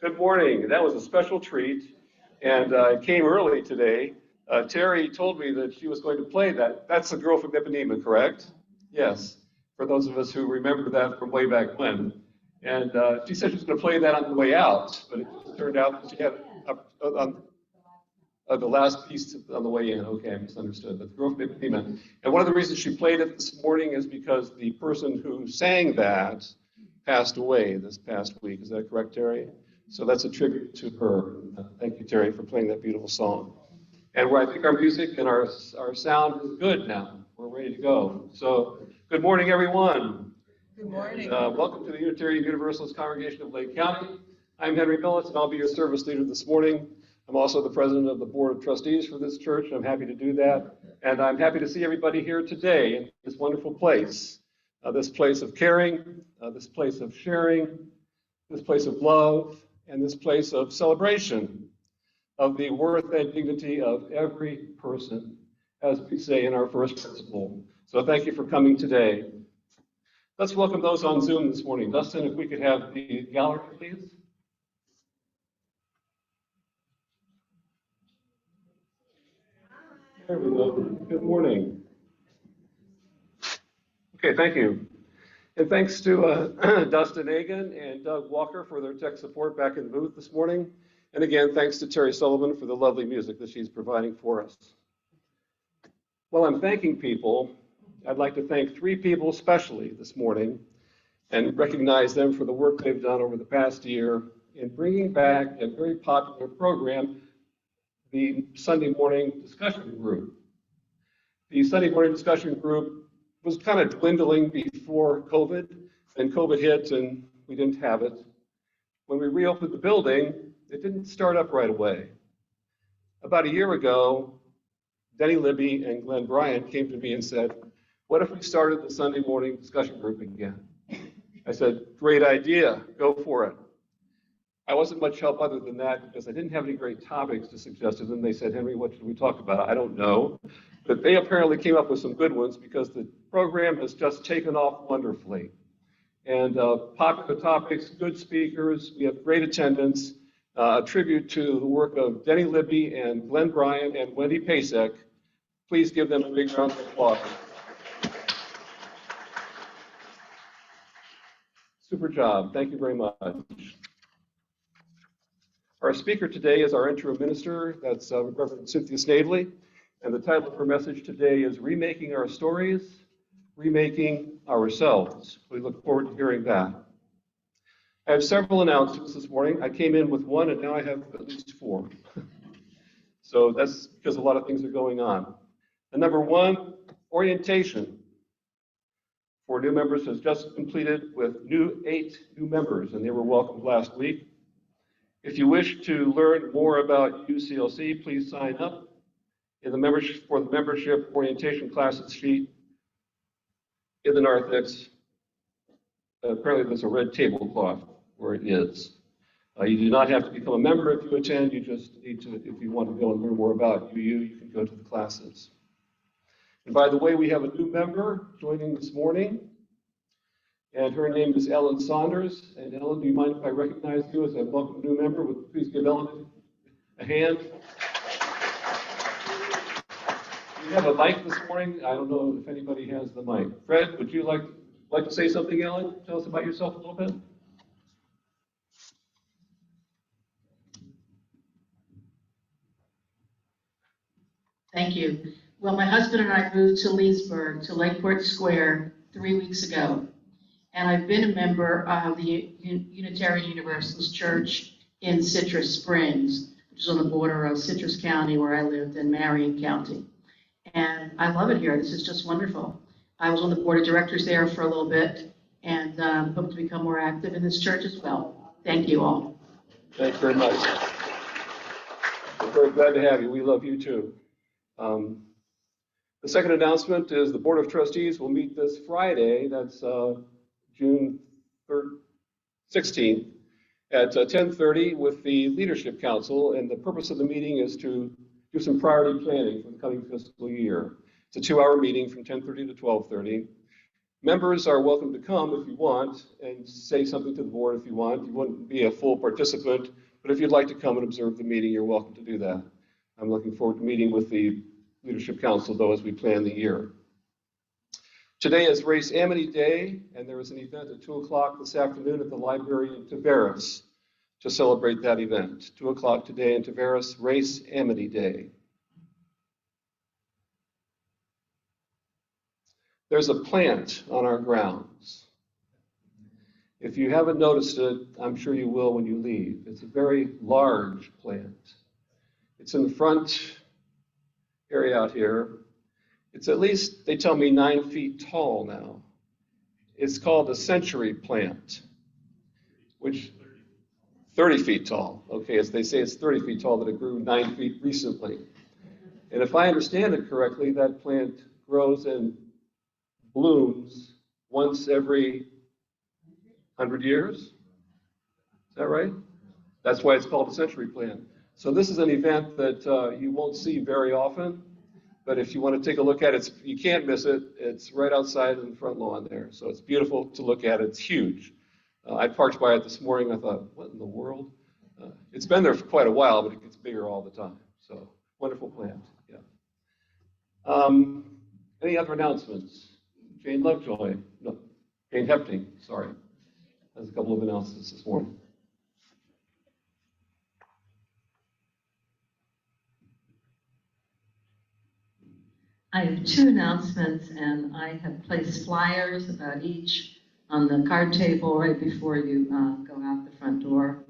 Good morning. That was a special treat, and I came early today. Terry told me that she was going to play that. That's the girl from Ipanema, correct? Yes, for those of us who remember that from way back when. And she said she was going to play that on the way out, but it turned out that she had the last piece on the way in. Okay, I misunderstood. But the girl from Ipanema. And one of the reasons she played it this morning is because the person who sang that passed away this past week. Is that correct, Terry? So that's a tribute to her. Thank you, Terry, for playing that beautiful song. And where I think our music and our sound is good now. We're ready to go. So good morning, everyone. Good morning. Welcome to the Unitarian Universalist Congregation of Lake County. I'm Henry Millis, and I'll be your service leader this morning. I'm also the president of the Board of Trustees for this church. I'm happy to do that. And I'm happy to see everybody here today in this wonderful place. This place of caring, this place of sharing, this place of love, and this place of celebration of the worth and dignity of every person, as we say in our first principle. So thank you for coming today. Let's welcome those on Zoom this morning. Dustin, if we could have the gallery, please. There we go. Good morning. Okay, thank you. And thanks to Dustin Agan and Doug Walker for their tech support back in the booth this morning. And again, thanks to Terry Sullivan for the lovely music that she's providing for us. While I'm thanking people, I'd like to thank three people especially this morning and recognize them for the work they've done over the past year in bringing back a very popular program, the Sunday morning discussion group. The Sunday morning discussion group was kind of dwindling before COVID, then COVID hit and we didn't have it. When we reopened the building, it didn't start up right away. About a year ago, Denny Libby and Glenn Bryant came to me and said, what if we started the Sunday morning discussion group again? I said, great idea, go for it. I wasn't much help other than that because I didn't have any great topics to suggest to them. They said, Henry, what should we talk about? I don't know. But they apparently came up with some good ones because the program has just taken off wonderfully. And popular topics, good speakers, we have great attendance, a tribute to the work of Denny Libby and Glenn Bryant and Wendy Pasek. Please give them a big round of applause. Super job, thank you very much. Our speaker today is our interim minister, that's Reverend Cynthia Snavely, and the title of her message today is Remaking Our Stories, Remaking Ourselves. We look forward to hearing that. I have several announcements this morning. I came in with one and now I have at least four. So that's because a lot of things are going on. And number one, orientation for new members has just completed with 8 new members, and they were welcomed last week. If you wish to learn more about UCLC, please sign up in the membership for the membership orientation classes sheet in the narthex. Apparently there's a red tablecloth where it is. You do not have to become a member if you attend. You just need to, if you want to go and learn more about UU, you can go to the classes. And by the way, we have a new member joining this morning. And her name is Ellen Saunders. And Ellen, do you mind if I recognize you as a welcome new member? Would you please give Ellen a hand? We have a mic this morning. I don't know if anybody has the mic. Fred, would you like to say something, Ellen? Tell us about yourself a little bit. Thank you. Well, my husband and I moved to Leesburg, to Lakeport Square, 3 weeks ago. And I've been a member of the Unitarian Universalist Church in Citrus Springs, which is on the border of Citrus County, where I lived, and Marion County. And I love it here. This is just wonderful. I was on the board of directors there for a little bit and hope to become more active in this church as well. Thank you all. Thanks very much. We're very glad to have you. We love you too. The second announcement is the Board of Trustees will meet this Friday, that's June 16th, at 10:30 with the Leadership Council, and the purpose of the meeting is to do some priority planning for the coming fiscal year. It's a 2-hour meeting from 10:30 to 12:30. Members are welcome to come if you want and say something to the board if you want. You wouldn't be a full participant, but if you'd like to come and observe the meeting, you're welcome to do that. I'm looking forward to meeting with the Leadership Council, though, as we plan the year. Today is Race Amity Day, and there is an event at 2 o'clock this afternoon at the library in Tavares to celebrate that event. 2 o'clock today in Tavares, Race Amity Day. There's a plant on our grounds. If you haven't noticed it, I'm sure you will when you leave. It's a very large plant. It's in the front area out here. It's at least, they tell me, 9 feet tall now. It's called a century plant, which 30 feet tall. Okay, as they say, it's 30 feet tall, that it grew 9 feet recently. And if I understand it correctly, that plant grows and blooms once every 100 years. Is that right? That's why it's called a century plant. So this is an event that you won't see very often, but if you want to take a look at it, you can't miss it. It's right outside in the front lawn there. So it's beautiful to look at. It's huge. I parked by it this morning. I thought, what in the world? It's been there for quite a while, but it gets bigger all the time. So wonderful plant. Yeah. Any other announcements? Jane Lovejoy, no, Jane Hefting, sorry. There's a couple of announcements this morning. I have 2 announcements, and I have placed flyers about each on the card table right before you go out the front door.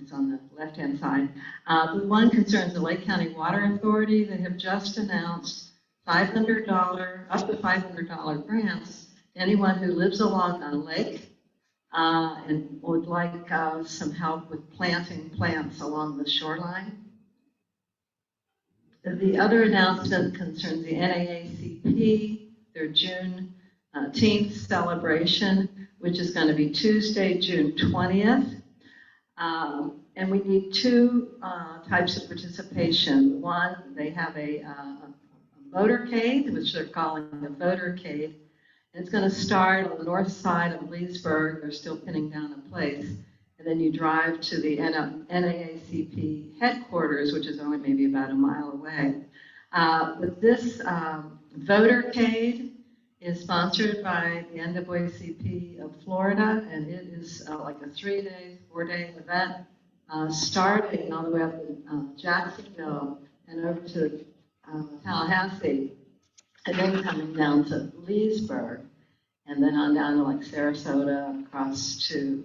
It's on the left-hand side. The one concerns the Lake County Water Authority. They have just announced $500, up to $500 grants to anyone who lives along a lake and would like some help with planting plants along the shoreline. The other announcement concerns the NAACP, their June 10th celebration, which is going to be Tuesday, June 20th. And we need 2 types of participation. One, they have a motorcade, which they're calling a votercade. And it's going to start on the north side of Leesburg. They're still pinning down a place. And then you drive to the NAACP headquarters, which is only maybe about a mile away. But this votercade is sponsored by the NAACP of Florida, and it is like a 3-day, 4-day event, starting all the way up in Jacksonville and over to Tallahassee, and then coming down to Leesburg, and then on down to like Sarasota, across to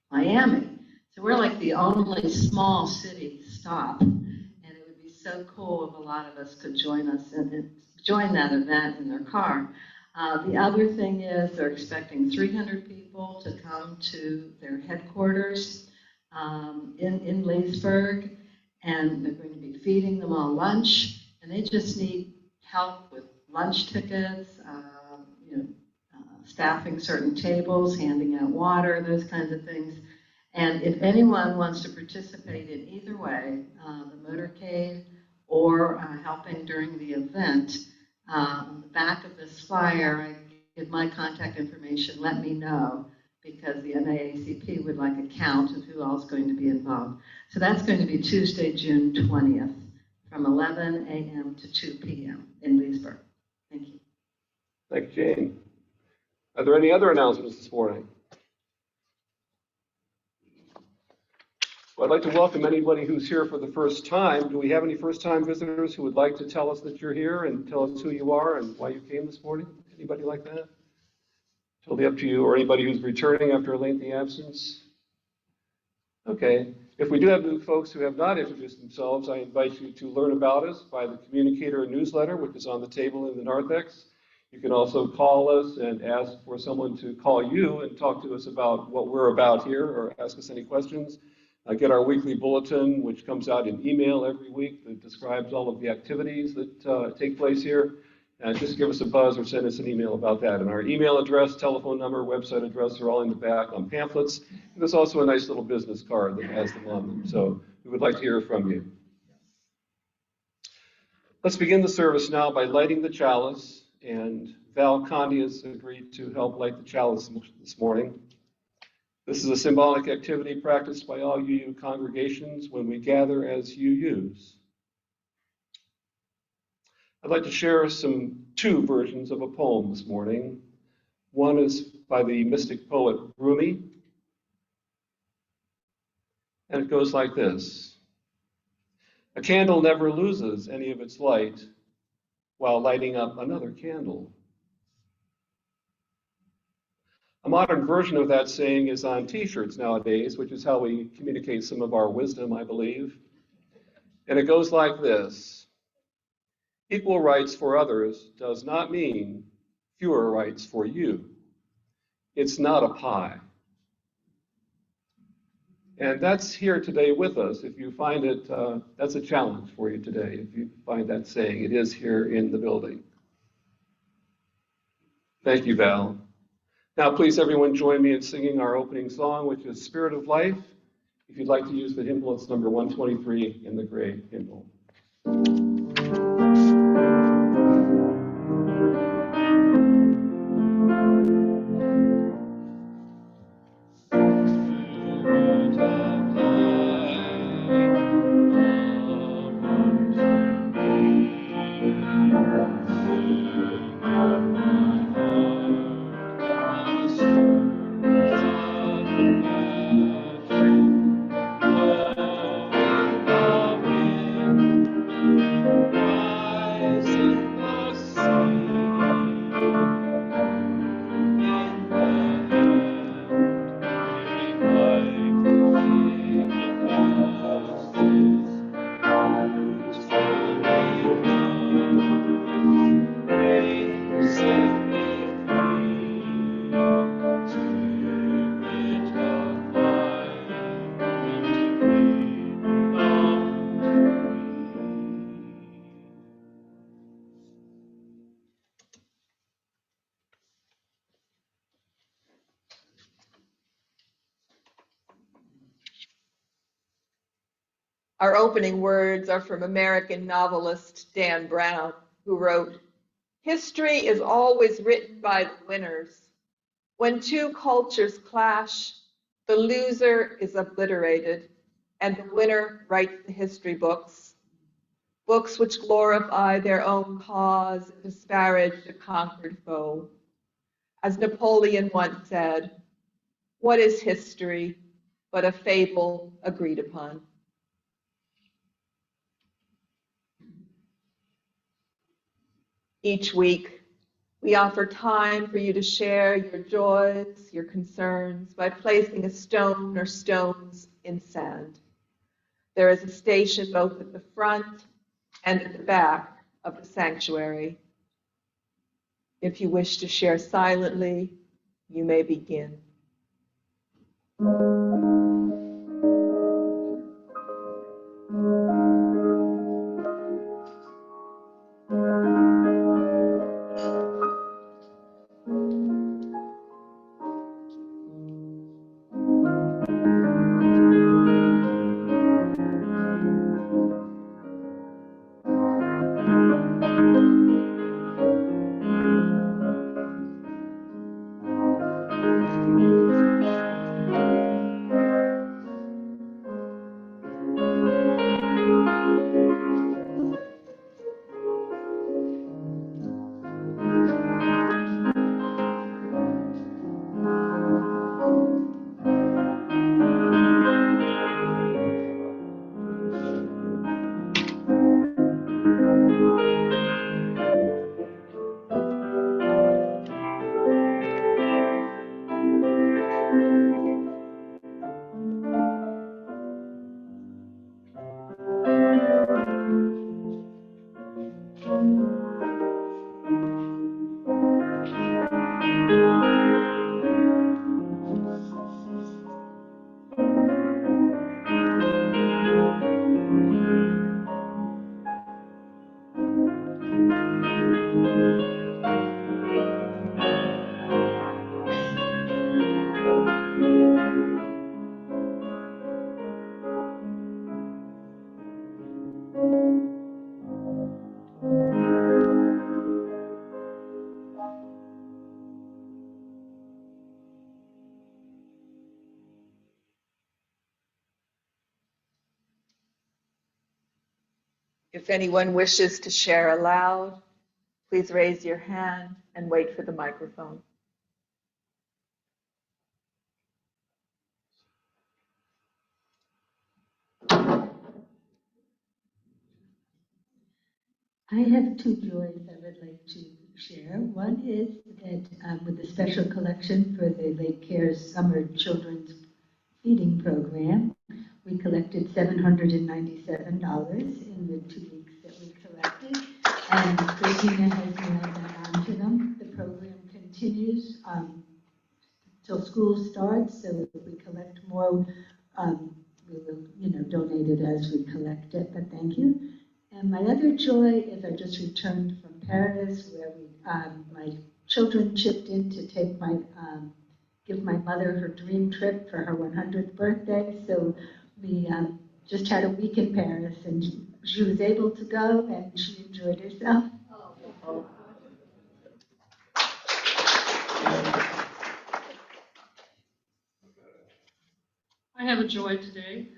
Miami. So we're like the only small city stop, and it would be so cool if a lot of us could join us and join that event in their car. The other thing is they're expecting 300 people to come to their headquarters in Leesburg, and they're going to be feeding them all lunch, and they just need help with lunch tickets, staffing certain tables, handing out water, those kinds of things. And if anyone wants to participate in either way, the motorcade or helping during the event, on the back of this flyer, I give my contact information, let me know, because the NAACP would like a count of who else is going to be involved. So that's going to be Tuesday, June 20th, from 11 a.m. to 2 p.m. in Leesburg. Thank you. Thank you, Jane. Are there any other announcements this morning? Well, I'd like to welcome anybody who's here for the first time. Do we have any first-time visitors who would like to tell us that you're here and tell us who you are and why you came this morning? Anybody like that? Totally up to you, or anybody who's returning after a lengthy absence? Okay. If we do have new folks who have not introduced themselves, I invite you to learn about us by the Communicator newsletter, which is on the table in the narthex. You can also call us and ask for someone to call you and talk to us about what we're about here, or ask us any questions. Get our weekly bulletin, which comes out in email every week, that describes all of the activities that take place here. Just give us a buzz or send us an email about that. And our email address, telephone number, website address are all in the back on pamphlets. And there's also a nice little business card that has them on them. So we would like to hear from you. Let's begin the service now by lighting the chalice and Val Condi has agreed to help light the chalice this morning. This is a symbolic activity practiced by all UU congregations when we gather as UUs. I'd like to share two versions of a poem this morning. One is by the mystic poet Rumi, and it goes like this. A candle never loses any of its light while lighting up another candle. A modern version of that saying is on t-shirts nowadays, which is how we communicate some of our wisdom, I believe. And it goes like this. Equal rights for others does not mean fewer rights for you. It's not a pie. And that's here today with us. If you find it, that's a challenge for you today. If you find that saying, it is here in the building. Thank you, Val. Now, please, everyone, join me in singing our opening song, which is Spirit of Life. If you'd like to use the hymnal, it's number 123 in the gray hymnal. Our opening words are from American novelist Dan Brown, who wrote, "History is always written by the winners. When two cultures clash, the loser is obliterated, and the winner writes the history books, books which glorify their own cause and disparage the conquered foe. As Napoleon once said, what is history but a fable agreed upon?" Each week, we offer time for you to share your joys, your concerns, by placing a stone or stones in sand. There is a station both at the front and at the back of the sanctuary. If you wish to share silently, you may begin. If anyone wishes to share aloud, please raise your hand and wait for the microphone. I have two joys I would like to share. One is that with the special collection for the Lake Care's Summer Children's Feeding Program, we collected $797 in the 2 weeks that we collected, and Christina has mailed that on to them. The program continues till school starts, so if we collect more, we will, donate it as we collect it, but thank you. And my other joy is I just returned from Paris, where my children chipped in to take give my mother her dream trip for her 100th birthday. So we just had a week in Paris, and she was able to go, and she enjoyed herself. I have a joy today.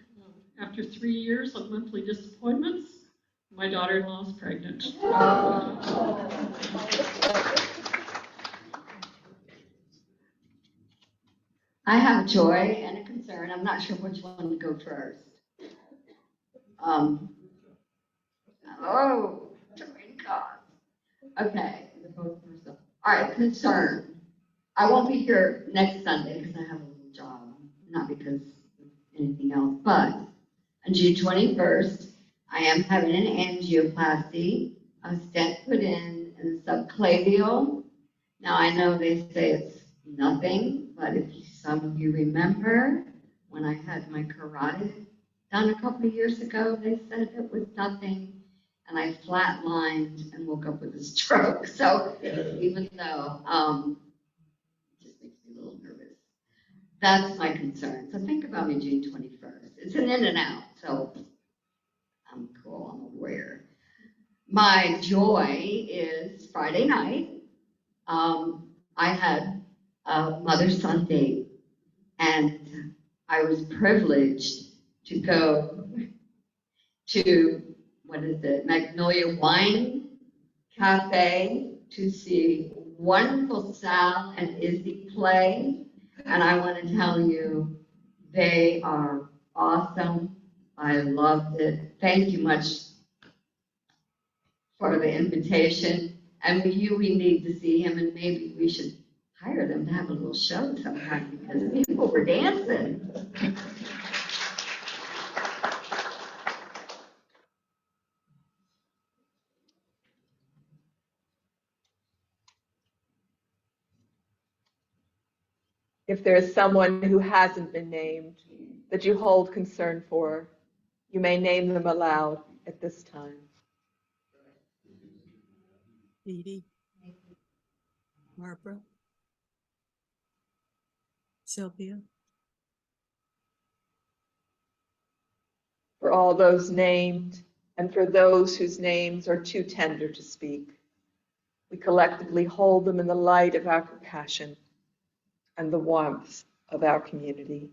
After 3 years of monthly disappointments, my daughter-in-law is pregnant. I have joy and a concern. I'm not sure which one to go first. God. Okay. All right, concern. I won't be here next Sunday because I have a little job, not because of anything else, but on June 21st, I am having an angioplasty, a stent put in the subclavial. Now, I know they say it's nothing, but if some of you remember, when I had my carotid done a couple of years ago, they said it was nothing, and I flatlined and woke up with a stroke. So even though it just makes me a little nervous. That's my concern. So think about me June 21st. It's an in and out, so I'm cool, I'm aware. My joy is Friday night. I had a mother-son date, and I was privileged to go to, Magnolia Wine Cafe to see wonderful Sal and Izzy play. And I want to tell you, they are awesome. I loved it. Thank you much for the invitation. And we need to see him, and maybe we should hire them to have a little show sometime because people were dancing. If there is someone who hasn't been named that you hold concern for, you may name them aloud at this time. Dee Dee, Barbara, Sylvia. For all those named and for those whose names are too tender to speak, we collectively hold them in the light of our compassion and the warmth of our community.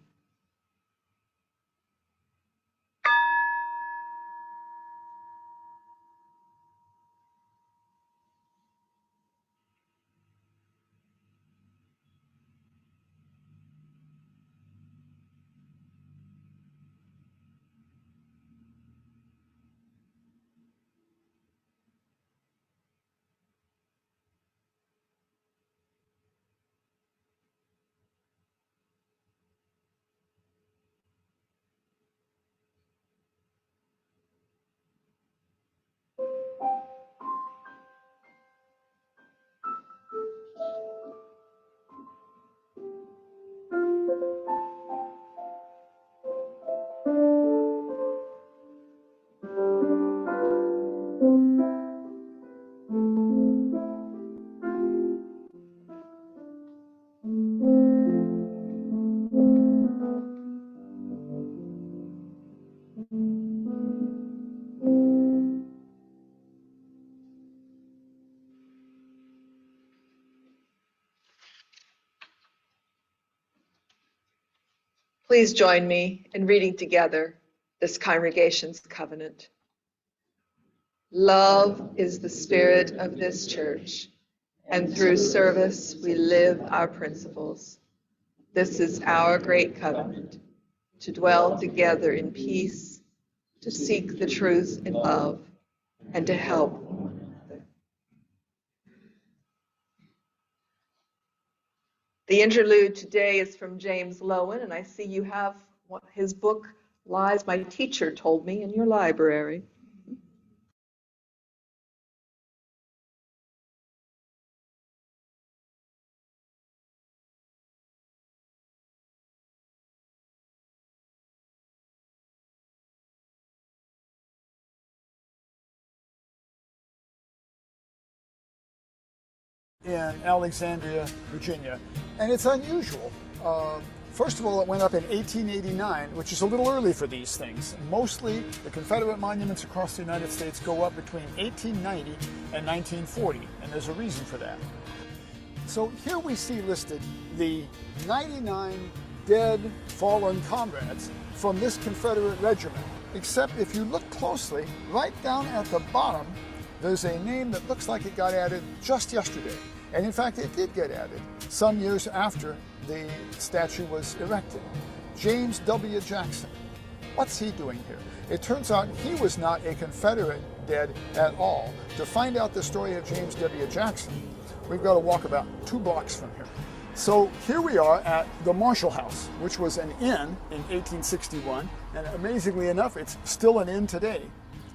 Please join me in reading together this congregation's covenant. Love is the spirit of this church, and through service we live our principles. This is our great covenant, to dwell together in peace, to seek the truth in love, and to help one another. The interlude today is from James Lowen, and I see you have his book, Lies My Teacher Told Me, in your library. In Alexandria, Virginia. And it's unusual. First of all, it went up in 1889, which is a little early for these things. Mostly, the Confederate monuments across the United States go up between 1890 and 1940, and there's a reason for that. So here we see listed the 99 dead, fallen comrades from this Confederate regiment. Except if you look closely, right down at the bottom, there's a name that looks like it got added just yesterday. And in fact, it did get added some years after the statue was erected. James W. Jackson. What's he doing here? It turns out he was not a Confederate dead at all. To find out the story of James W. Jackson, we've got to walk about 2 blocks from here. So here we are at the Marshall House, which was an inn in 1861, and amazingly enough, it's still an inn today.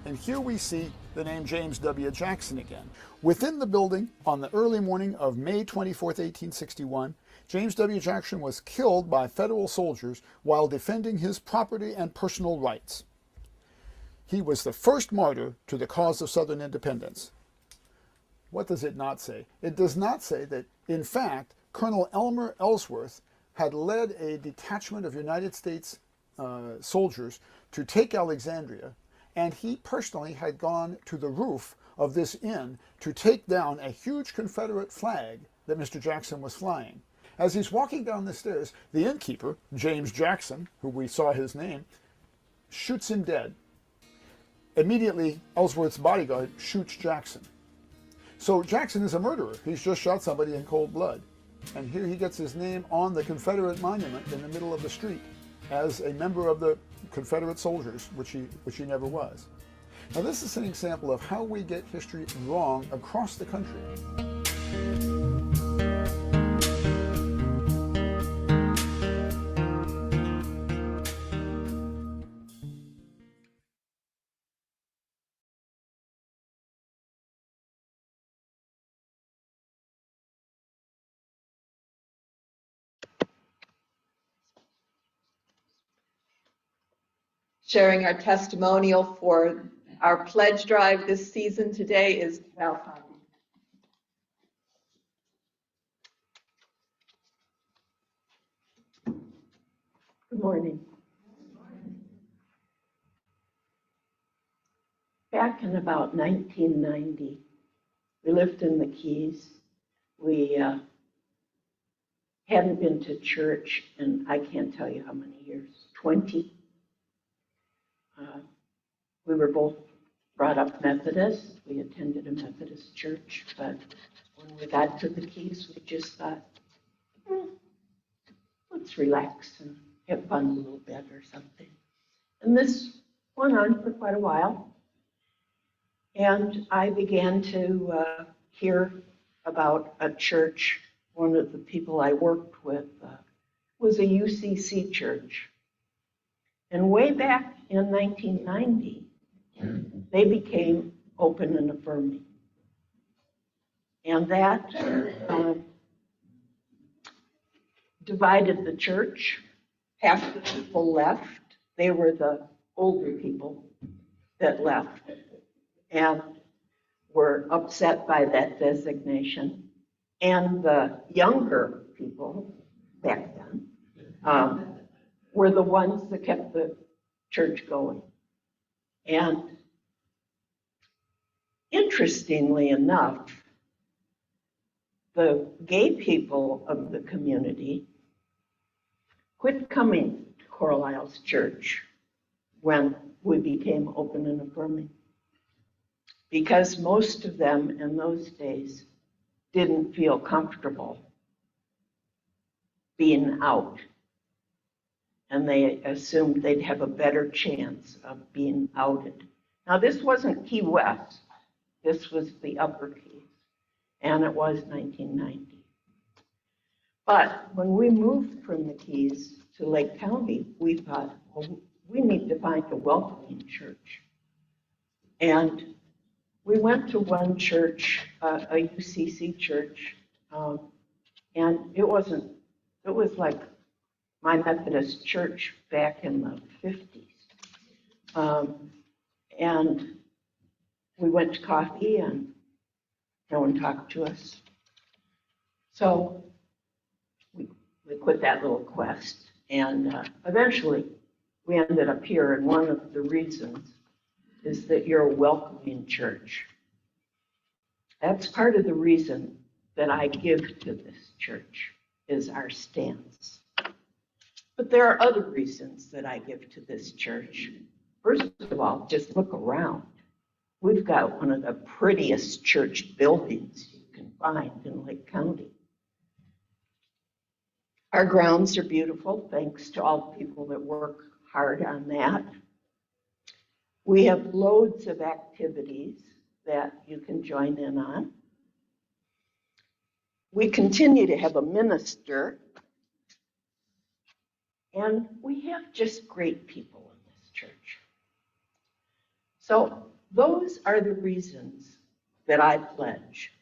And here we see the name James W. Jackson again. Within the building, on the early morning of May 24th, 1861, James W. Jackson was killed by federal soldiers while defending his property and personal rights. He was the first martyr to the cause of Southern independence. What does it not say? It does not say that, in fact, Colonel Elmer Ellsworth had led a detachment of United States soldiers to take Alexandria, and he personally had gone to the roof of this inn to take down a huge Confederate flag that Mr. Jackson was flying. As he's walking down the stairs, the innkeeper, James Jackson, who we saw his name, shoots him dead. Immediately, Ellsworth's bodyguard shoots Jackson. So Jackson is a murderer. He's just shot somebody in cold blood. And here he gets his name on the Confederate monument in the middle of the street as a member of the Confederate soldiers, which he never was. Now this is an example of how we get history wrong across the country. Sharing our testimonial for our pledge drive this season today is Val Fowler. Good morning. Back in about 1990, we lived in the Keys. We hadn't been to church in I can't tell you how many years, 20. We were both brought up Methodist. We attended a Methodist church, but when we got to the Keys, we just thought, let's relax and have fun a little bit or something. And this went on for quite a while. And I began to hear about a church. One of the people I worked with was a UCC church. And way back in 1990, they became open and affirming. And that divided the church. Half the people left. They were the older people that left and were upset by that designation. And the younger people back then were the ones that kept the church going. And interestingly enough, the gay people of the community quit coming to Coral Isles Church when we became open and affirming, because most of them in those days didn't feel comfortable being out. And they assumed they'd have a better chance of being outed. Now, this wasn't Key West. This was the Upper Keys, and it was 1990. But when we moved from the Keys to Lake County, we thought, well, we need to find a welcoming church. And we went to one church, a UCC church, and it was like my Methodist church back in the 50s. And we went to coffee and no one talked to us. So we quit that little quest, and eventually we ended up here, and one of the reasons is that you're a welcoming church. That's part of the reason that I give to this church, is our stance. But there are other reasons that I give to this church. First of all, just look around. We've got one of the prettiest church buildings you can find in Lake County. Our grounds are beautiful, thanks to all the people that work hard on that. We have loads of activities that you can join in on. We continue to have a minister, and we have just great people in this church. So those are the reasons that I pledge,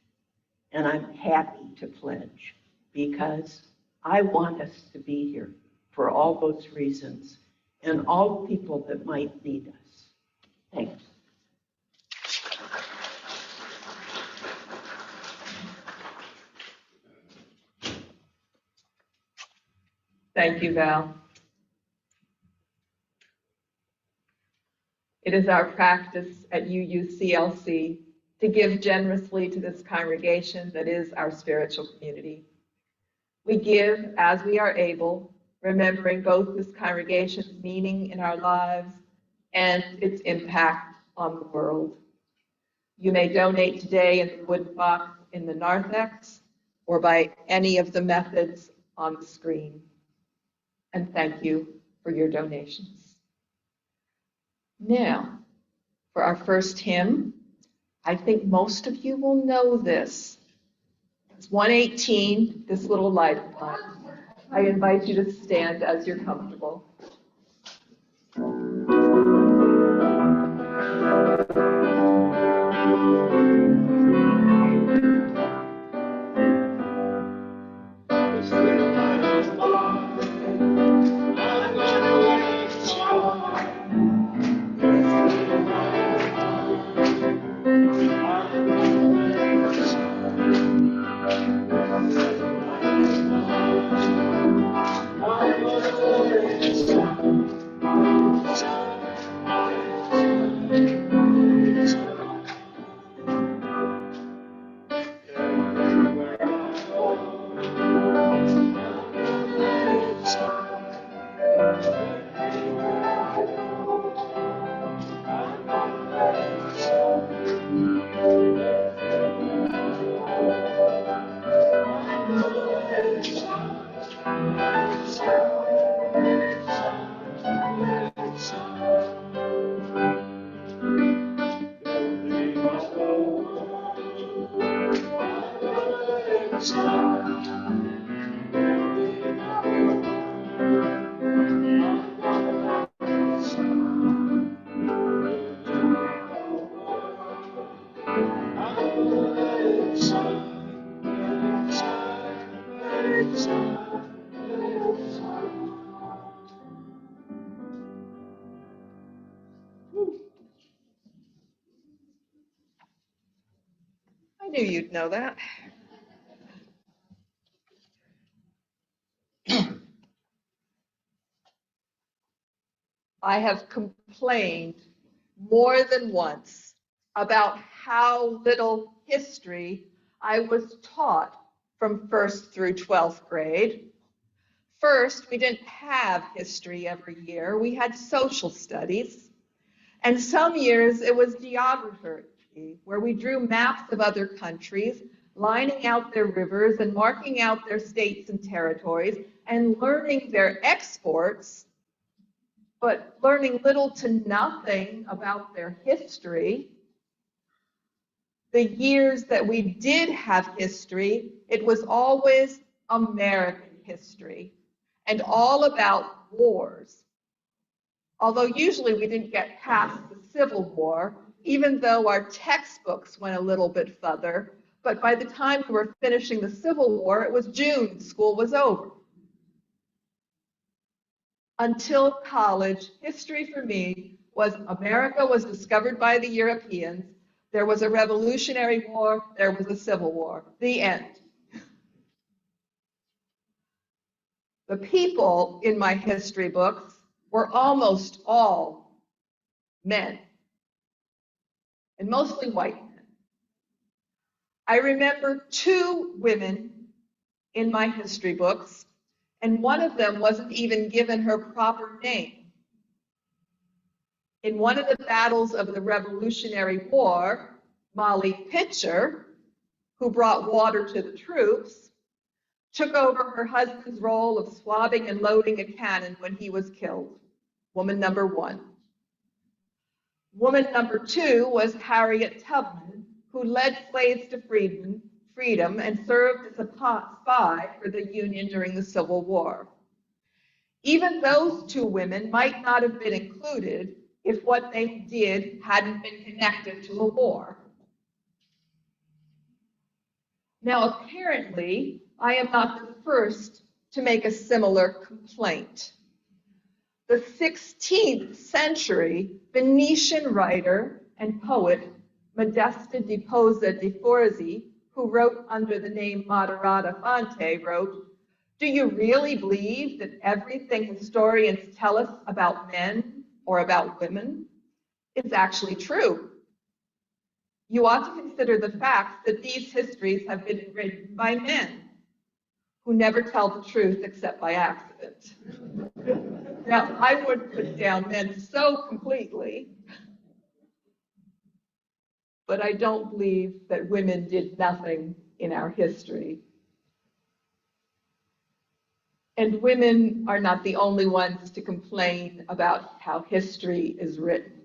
and I'm happy to pledge, because I want us to be here for all those reasons and all the people that might need us. Thanks. Thank you, Val. It is our practice at UUCLC to give generously to this congregation that is our spiritual community. We give as we are able, remembering both this congregation's meaning in our lives and its impact on the world. You may donate today in the wood box in the narthex or by any of the methods on the screen. And thank you for your donations. Now, for our first hymn, I think most of you will know this. It's 118, This Little Light of Mine. I invite you to stand as you're comfortable. I knew you'd know that. I have complained more than once about how little history I was taught from 1st through 12th grade. First, we didn't have history every year. We had social studies. And some years it was geography, where we drew maps of other countries, lining out their rivers and marking out their states and territories, and learning their exports, but learning little to nothing about their history. The years that we did have history, it was always American history and all about wars. Although usually we didn't get past the Civil War, even though our textbooks went a little bit further. But by the time we were finishing the Civil War, it was June, school was over. Until college, history for me was America was discovered by the Europeans, there was a Revolutionary War, there was a Civil War, the end. The people in my history books were almost all men, and mostly white men. I remember 2 women in my history books, and one of them wasn't even given her proper name. In one of the battles of the Revolutionary War, Molly Pitcher, who brought water to the troops, took over her husband's role of swabbing and loading a cannon when he was killed. Woman number 1. Woman number 2 was Harriet Tubman, who led slaves to freedom and served as a spy for the Union during the Civil War. Even those 2 women might not have been included if what they did hadn't been connected to a war. Now, apparently, I am not the first to make a similar complaint. The 16th century Venetian writer and poet Modesta di Posa di Forzi, who wrote under the name Moderata Fonte, wrote, "Do you really believe that everything historians tell us about men or about women is actually true? You ought to consider the fact that these histories have been written by men who never tell the truth except by accident." Now, I would put down men so completely, but I don't believe that women did nothing in our history. And women are not the only ones to complain about how history is written.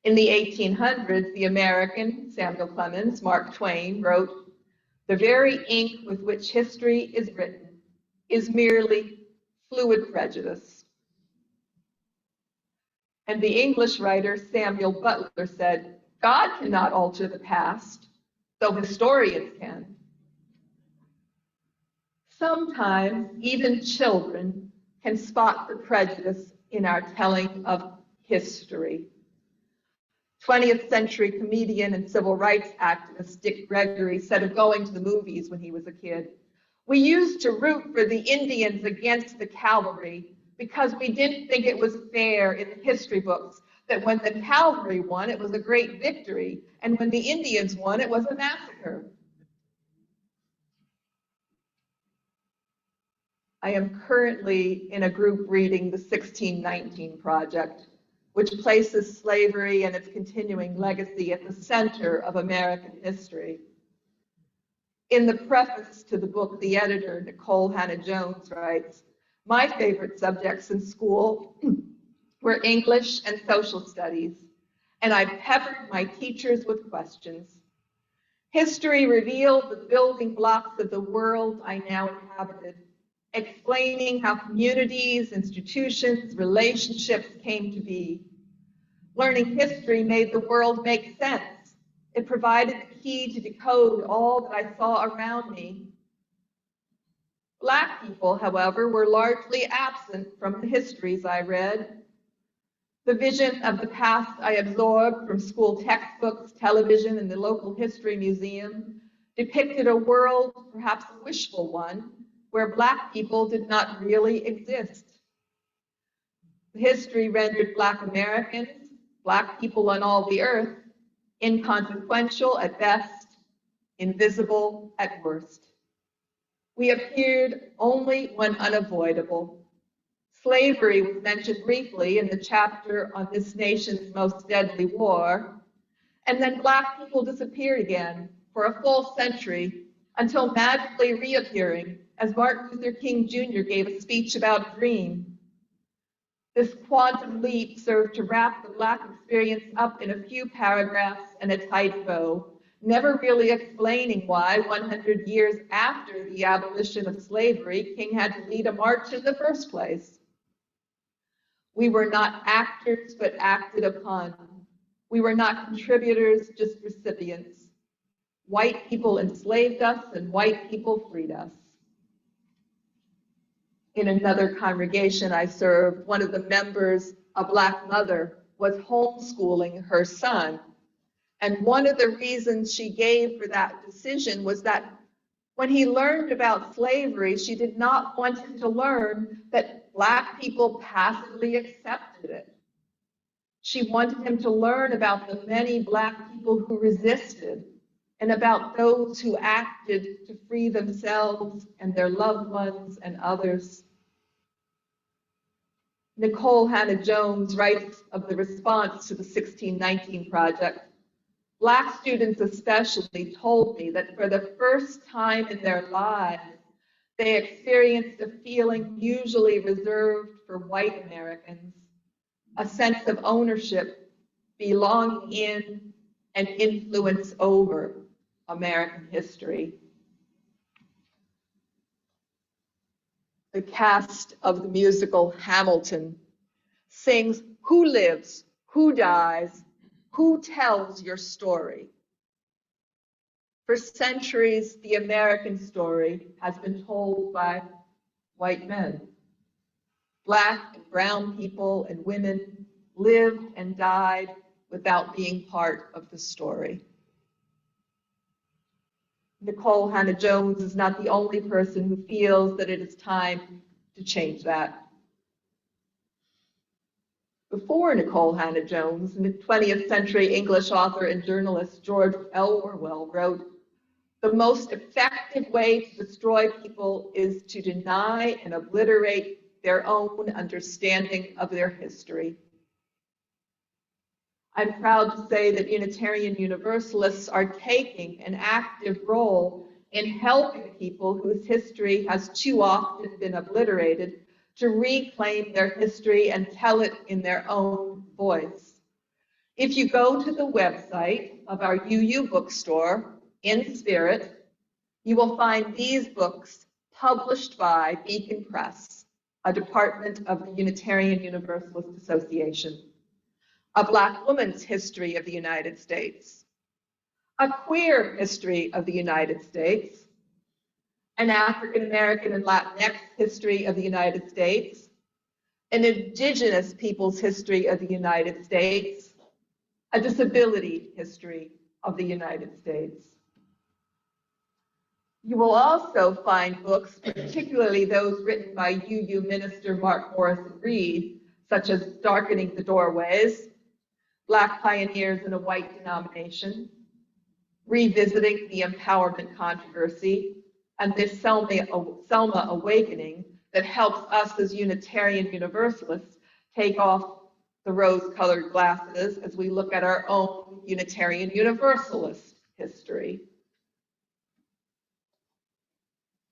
In the 1800s, the American Samuel Clemens, Mark Twain, wrote, "The very ink with which history is written is merely fluid prejudice." And the English writer Samuel Butler said, "God cannot alter the past, though historians can." Sometimes even children can spot the prejudice in our telling of history. 20th century comedian and civil rights activist Dick Gregory said of going to the movies when he was a kid, "We used to root for the Indians against the cavalry because we didn't think it was fair in the history books that when the cavalry won, it was a great victory, and when the Indians won, it was a massacre." I am currently in a group reading the 1619 Project, which places slavery and its continuing legacy at the center of American history. In the preface to the book, the editor, Nicole Hannah-Jones, writes, "My favorite subjects in school were English and social studies, and I peppered my teachers with questions. History revealed the building blocks of the world I now inhabited, explaining how communities, institutions, relationships came to be. Learning history made the world make sense. It provided the key to decode all that I saw around me. Black people, however, were largely absent from the histories I read. The vision of the past I absorbed from school textbooks, television, and the local history museum depicted a world, perhaps a wishful one, where Black people did not really exist. The history rendered Black Americans, Black people on all the earth, inconsequential at best, invisible at worst. We appeared only when unavoidable. Slavery was mentioned briefly in the chapter on this nation's most deadly war, And then Black people disappeared again for a full century until magically reappearing as Martin Luther King Jr. gave a speech about a dream. This quantum leap served to wrap the Black experience up in a few paragraphs and a tight bow, never really explaining why, 100 years after the abolition of slavery, King had to lead a march in the first place. We were not actors, but acted upon. We were not contributors, just recipients. White people enslaved us, and white people freed us. In another congregation I served, one of the members, a Black mother, was homeschooling her son. And one of the reasons she gave for that decision was that when he learned about slavery, she did not want him to learn that Black people passively accepted it. She wanted him to learn about the many Black people who resisted and about those who acted to free themselves and their loved ones and others. Nicole Hannah-Jones writes of the response to the 1619 Project. Black students especially told me that for the first time in their lives, they experienced a feeling usually reserved for white Americans, a sense of ownership, belonging in, and influence over American history. The cast of the musical Hamilton sings "Who lives, who dies, who tells your story?" For centuries, the American story has been told by white men. Black and brown people and women lived and died without being part of the story. Nicole Hannah-Jones is not the only person who feels that it is time to change that. Before Nicole Hannah-Jones, the 20th century English author and journalist George L. Orwell wrote, "The most effective way to destroy people is to deny and obliterate their own understanding of their history." I'm proud to say that Unitarian Universalists are taking an active role in helping people whose history has too often been obliterated to reclaim their history and tell it in their own voice. If you go to the website of our UU bookstore, In Spirit, you will find these books published by Beacon Press, a department of the Unitarian Universalist Association. A Black woman's history of the United States, a queer history of the United States, an African American and Latinx history of the United States, an indigenous people's history of the United States, a disability history of the United States. You will also find books, particularly those written by UU minister Mark Morrison Reed, such as Darkening the Doorways, Black Pioneers in a White Denomination, Revisiting the Empowerment Controversy, and this Selma Awakening that helps us as Unitarian Universalists take off the rose-colored glasses as we look at our own Unitarian Universalist history.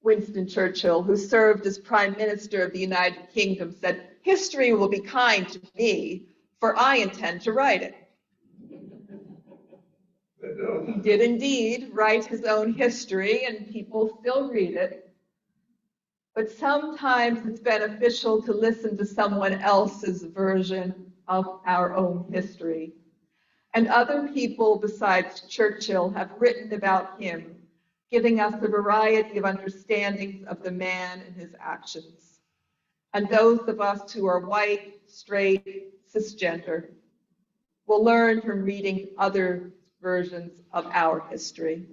Winston Churchill, who served as Prime Minister of the United Kingdom, said, "History will be kind to me, for I intend to write it." He did indeed write his own history, and people still read it. But sometimes it's beneficial to listen to someone else's version of our own history. And other people besides Churchill have written about him, giving us a variety of understandings of the man and his actions. And those of us who are white, straight, cisgender will learn from reading other versions of our history.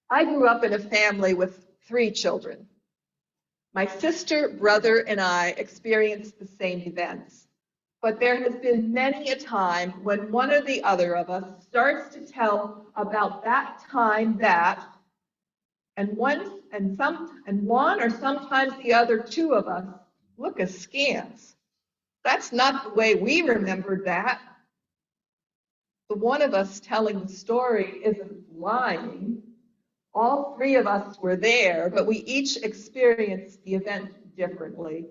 I grew up in a family with 3 children. My sister, brother, and I experienced the same events. But there has been many a time when one or the other of us starts to tell about that time that, and one or sometimes the other 2 of us look askance. That's not the way we remembered that. the one of us telling the story isn't lying. All three of us were there, but we each experienced the event differently.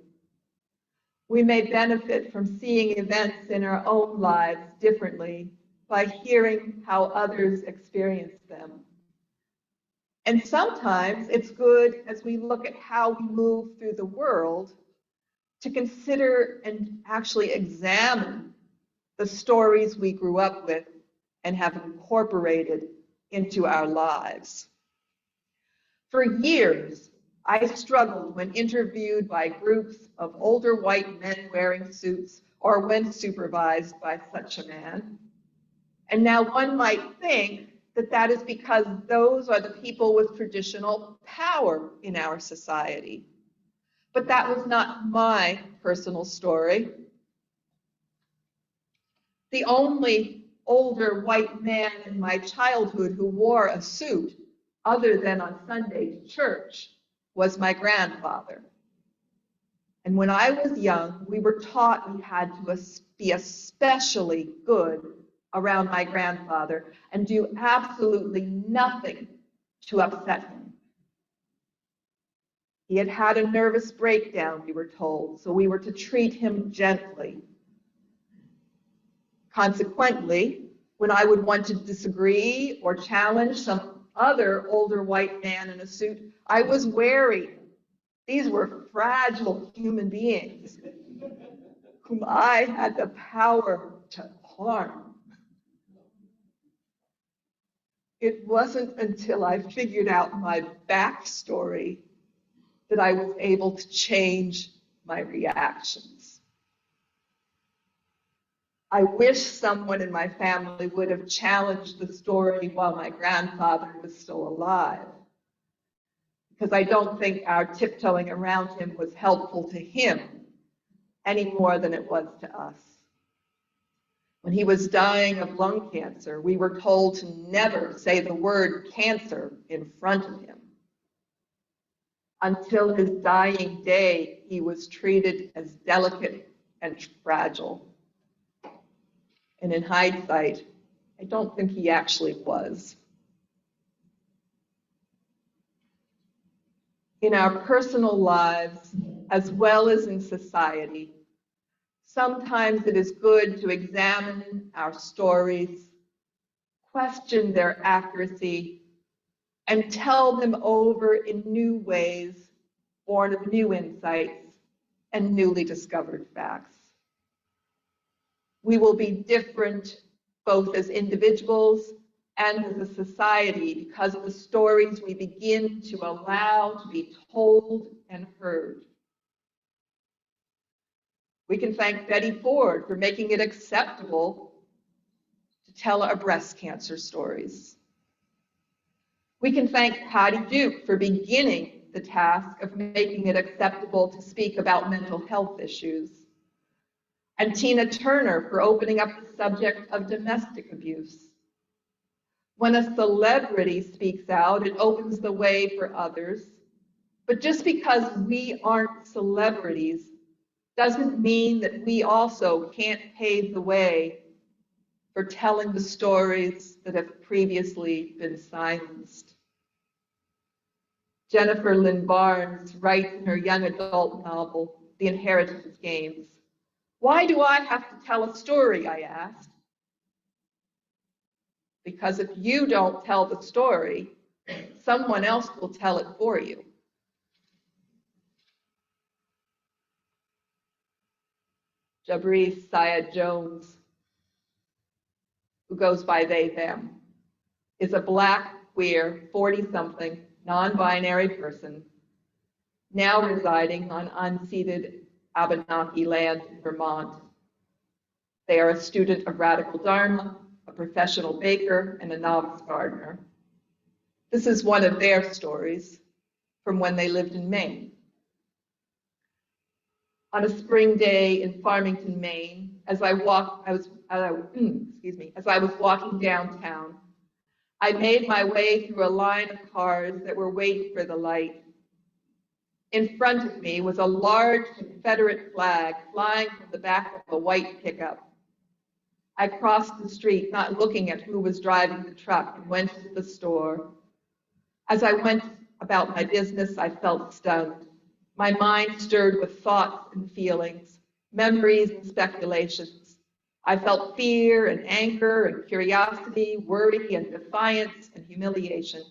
We may benefit from seeing events in our own lives differently by hearing how others experience them. And sometimes it's good as we look at how we move through the world to consider and actually examine the stories we grew up with and have incorporated into our lives. For years, I struggled when interviewed by groups of older white men wearing suits or when supervised by such a man. And now one might think that that is because those are the people with traditional power in our society. But that was not my personal story. The only older white man in my childhood who wore a suit, other than on Sunday to church, was my grandfather. And when I was young, we were taught we had to be especially good around my grandfather and do absolutely nothing to upset him. He had had a nervous breakdown, we were told, so we were to treat him gently. Consequently, when I would want to disagree or challenge some other older white man in a suit, I was wary. These were fragile human beings whom I had the power to harm. It wasn't until I figured out my backstory that I was able to change my reactions. I wish someone in my family would have challenged the story while my grandfather was still alive, because I don't think our tiptoeing around him was helpful to him any more than it was to us. When he was dying of lung cancer, we were told to never say the word cancer in front of him. Until his dying day, he was treated as delicate and fragile. And in hindsight, I don't think he actually was. In our personal lives, as well as in society, sometimes it is good to examine our stories, question their accuracy, and tell them over in new ways, born of new insights and newly discovered facts. We will be different both as individuals and as a society because of the stories we begin to allow to be told and heard. We can thank Betty Ford for making it acceptable to tell our breast cancer stories. We can thank Patty Duke for beginning the task of making it acceptable to speak about mental health issues, and Tina Turner for opening up the subject of domestic abuse. When a celebrity speaks out, it opens the way for others. But just because we aren't celebrities doesn't mean that we also can't pave the way for telling the stories that have previously been silenced. Jennifer Lynn Barnes writes in her young adult novel, The Inheritance Games, "Why do I have to tell a story?" I asked. Because if you don't tell the story, someone else will tell it for you. Jabrice Syed Jones, who goes by they, them, is a Black, queer, 40-something, non-binary person now residing on unceded Abenaki land in Vermont. They are a student of radical Dharma, a professional baker, and a novice gardener. This is one of their stories from when they lived in Maine. On a spring day in Farmington, Maine, as I was walking downtown, I made my way through a line of cars that were waiting for the light. In front of me was a large Confederate flag flying from the back of a white pickup. I crossed the street, not looking at who was driving the truck, and went to the store. As I went about my business, I felt stunned. My mind stirred with thoughts and feelings, memories and speculations. I felt fear and anger and curiosity, worry and defiance and humiliation.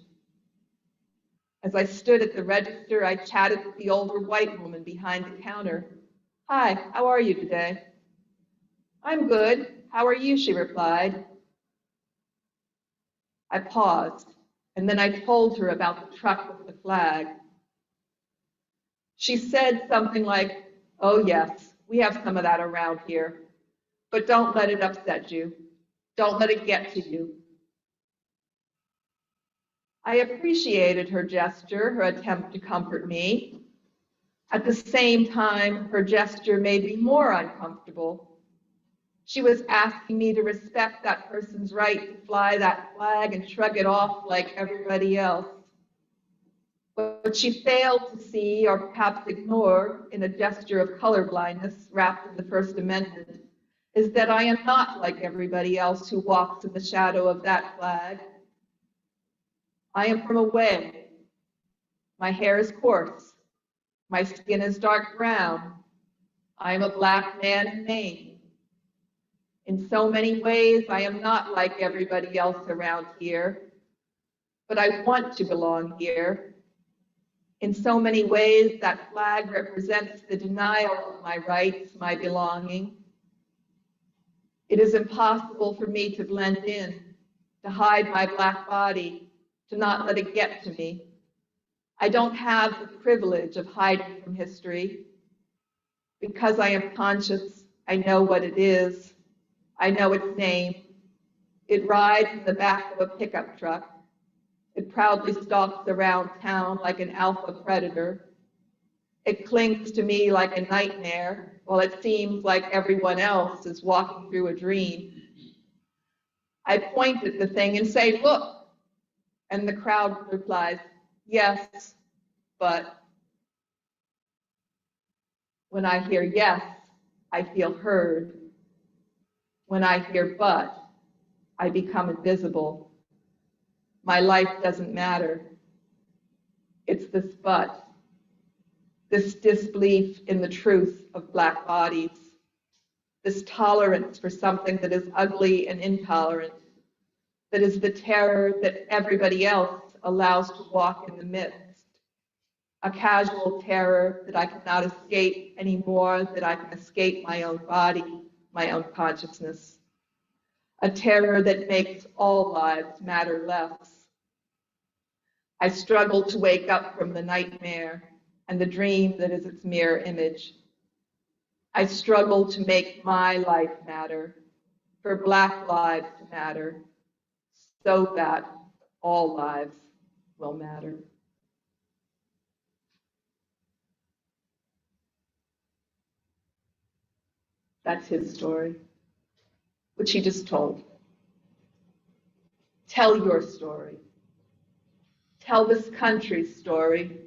As I stood at the register, I chatted with the older white woman behind the counter. "Hi, how are you today?" "I'm good. How are you?" she replied. I paused, and then I told her about the truck with the flag. She said something like, "Oh yes, we have some of that around here, but don't let it upset you. Don't let it get to you." I appreciated her gesture, her attempt to comfort me. At the same time, her gesture made me more uncomfortable. She was asking me to respect that person's right to fly that flag and shrug it off like everybody else. What she failed to see, or perhaps ignore, in a gesture of colorblindness wrapped in the First Amendment, is that I am not like everybody else who walks in the shadow of that flag. I am from away. My hair is coarse. My skin is dark brown. I am a black man in Maine. In so many ways, I am not like everybody else around here, but I want to belong here. In so many ways, that flag represents the denial of my rights, my belonging. It is impossible for me to blend in, to hide my black body, to not let it get to me. I don't have the privilege of hiding from history. Because I am conscious, I know what it is. I know its name. It rides in the back of a pickup truck. It proudly stalks around town like an alpha predator. It clings to me like a nightmare, while it seems like everyone else is walking through a dream. I point at the thing and say, "Look," and the crowd replies, "Yes, but." When I hear yes, I feel heard. When I hear but, I become invisible. My life doesn't matter. It's this but, this disbelief in the truth of black bodies, this tolerance for something that is ugly and intolerant, that is the terror that everybody else allows to walk in the midst. A casual terror that I cannot escape any more than I can escape my own body, my own consciousness. A terror that makes all lives matter less. I struggle to wake up from the nightmare and the dream that is its mirror image. I struggle to make my life matter, for Black lives to matter, so that all lives will matter. That's his story, which he just told. Tell your story. Tell this country's story.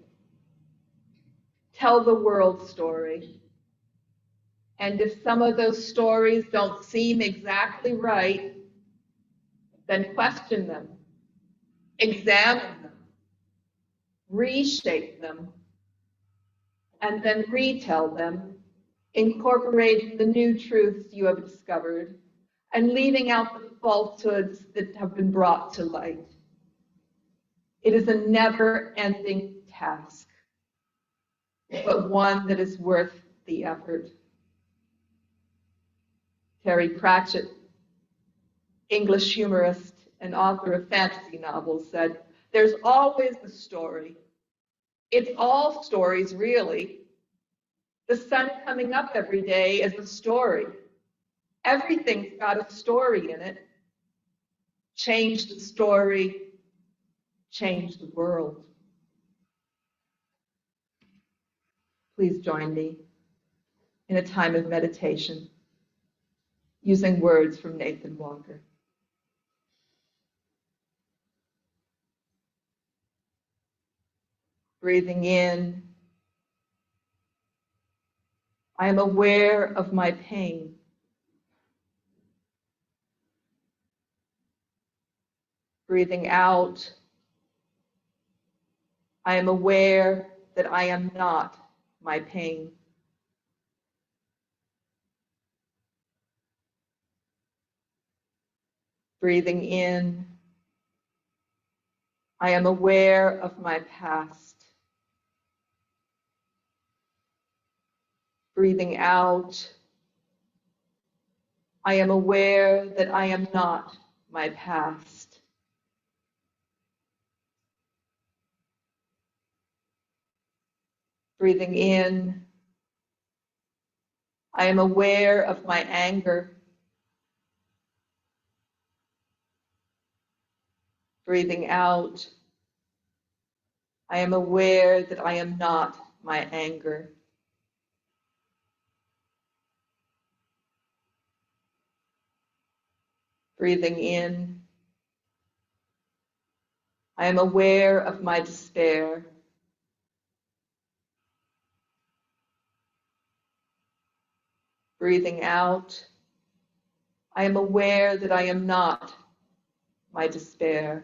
Tell the world's story. And if some of those stories don't seem exactly right, then question them, examine them, reshape them, and then retell them, incorporating the new truths you have discovered and leaving out the falsehoods that have been brought to light. It is a never-ending task, but one that is worth the effort. Terry Pratchett, English humorist and author of fantasy novels, said, "There's always a story. It's all stories, really. The sun coming up every day is a story. Everything's got a story in it. Change the story, change the world." Please join me in a time of meditation using words from Nathan Walker. Breathing in, I am aware of my pain. Breathing out, I am aware that I am not my pain. Breathing in, I am aware of my past. Breathing out, I am aware that I am not my past. Breathing in, I am aware of my anger. Breathing out, I am aware that I am not my anger. Breathing in, I am aware of my despair. Breathing out, I am aware that I am not my despair.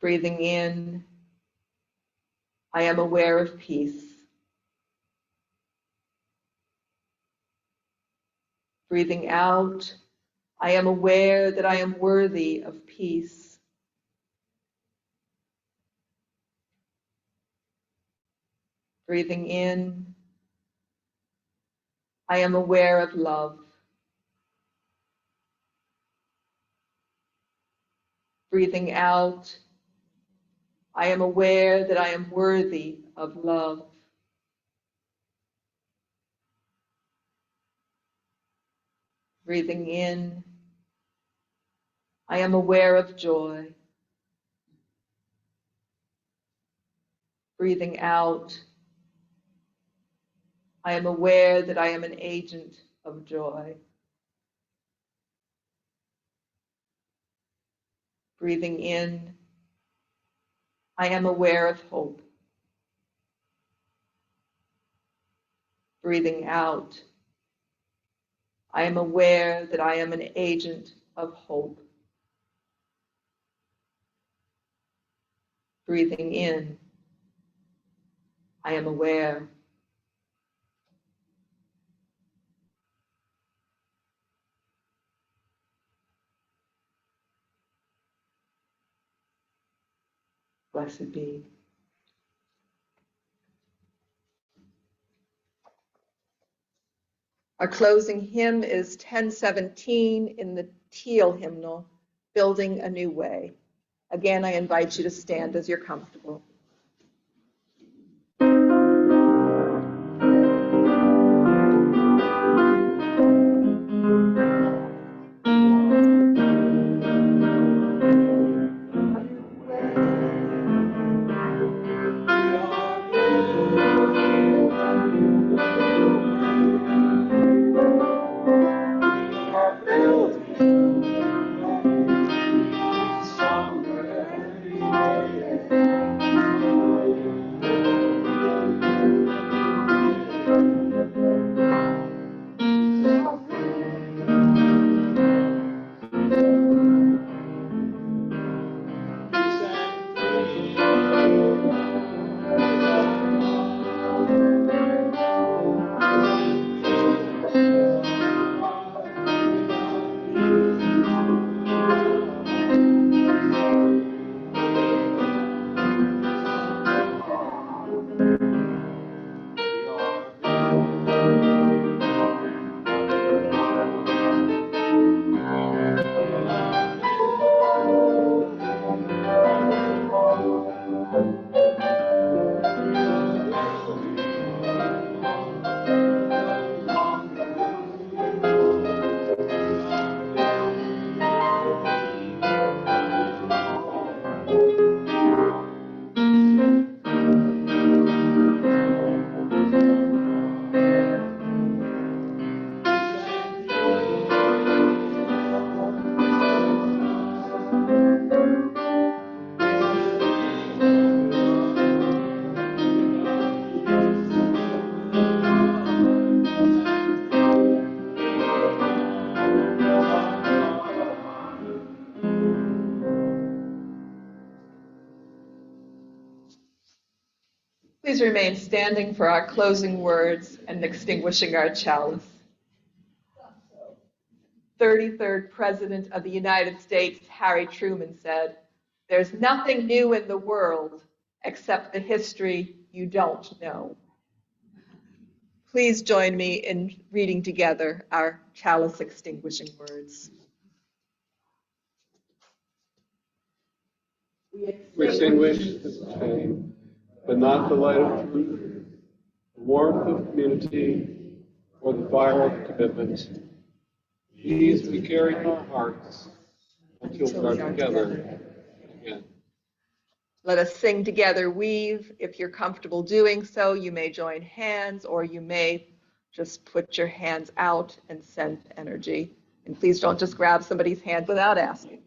Breathing in, I am aware of peace. Breathing out, I am aware that I am worthy of peace. Breathing in, I am aware of love. Breathing out, I am aware that I am worthy of love. Breathing in, I am aware of joy. Breathing out, I am aware that I am an agent of joy. Breathing in, I am aware of hope. Breathing out, I am aware that I am an agent of hope. Breathing in, I am aware. Blessed be. Our closing hymn is 1017 in the Teal hymnal, Building a New Way. Again, I invite you to stand as you're comfortable. Please remain standing for our closing words and extinguishing our chalice. 33rd President of the United States, Harry Truman, said, "There's nothing new in the world except the history you don't know." Please join me in reading together our chalice extinguishing words. We extinguish this flame, but not the light of truth, the warmth of community, or the fire of commitment. These we carry in our hearts until we are together again. Let us sing together, Weave. If you're comfortable doing so, you may join hands, or you may just put your hands out and send energy. And please don't just grab somebody's hand without asking.